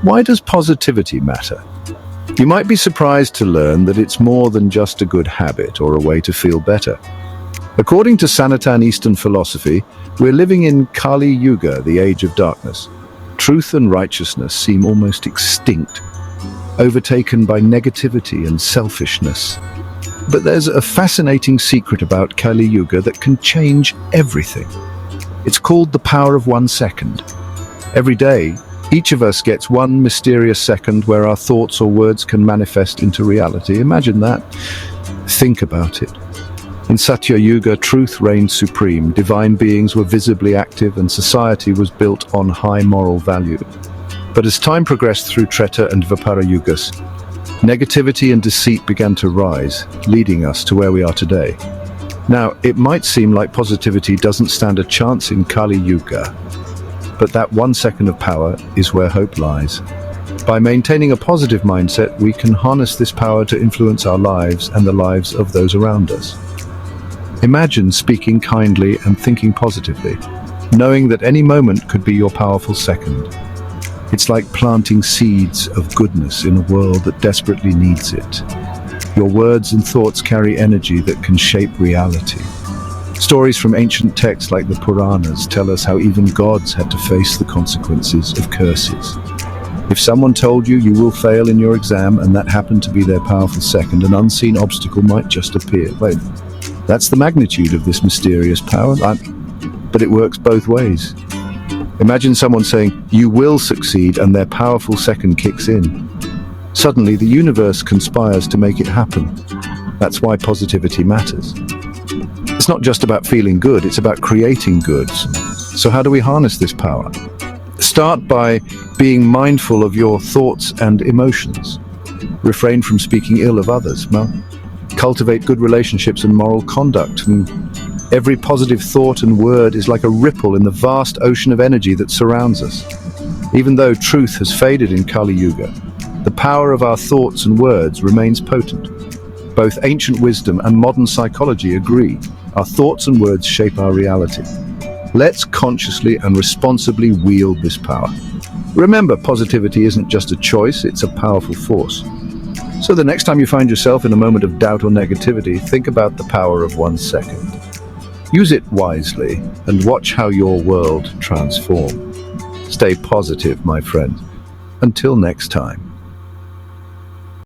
Why does positivity matter? You might be surprised to learn that it's more than just a good habit or a way to feel better. According to Sanatan Eastern philosophy, we're living in Kaliyuga, the age of darkness. Truth and righteousness seem almost extinct, overtaken by negativity and selfishness. But there's a fascinating secret about Kaliyuga that can change everything. It's called the power of 1 second. Every day, each of us gets one mysterious second where our thoughts or words can manifest into reality. Imagine that. Think about it. In Satya Yuga, truth reigned supreme, divine beings were visibly active, and society was built on high moral value. But as time progressed through Treta and Dvapara Yugas, negativity and deceit began to rise, leading us to where we are today. Now, it might seem like positivity doesn't stand a chance in Kali Yuga, but that 1 second of power is where hope lies. By maintaining a positive mindset, we can harness this power to influence our lives and the lives of those around us. Imagine speaking kindly and thinking positively, knowing that any moment could be your powerful second. It's like planting seeds of goodness in a world that desperately needs it. Your words and thoughts carry energy that can shape reality. Stories from ancient texts like the Puranas tell us how even gods had to face the consequences of curses. If someone told you will fail in your exam and that happened to be their powerful second, an unseen obstacle might just appear. Wait, that's the magnitude of this mysterious power, but it works both ways. Imagine someone saying, "You will succeed," and their powerful second kicks in. Suddenly, the universe conspires to make it happen. That's why positivity matters. It's not just about feeling good, it's about creating goods. So how do we harness this power? Start by being mindful of your thoughts and emotions. Refrain from speaking ill of others. Cultivate good relationships and moral conduct. Every positive thought and word is like a ripple in the vast ocean of energy that surrounds us. Even though truth has faded in Kali Yuga, the power of our thoughts and words remains potent. Both ancient wisdom and modern psychology agree. Our thoughts and words shape our reality. Let's consciously and responsibly wield this power. Remember, positivity isn't just a choice, it's a powerful force. So the next time you find yourself in a moment of doubt or negativity, think about the power of 1 second. Use it wisely and watch how your world transforms. Stay positive, my friend. Until next time.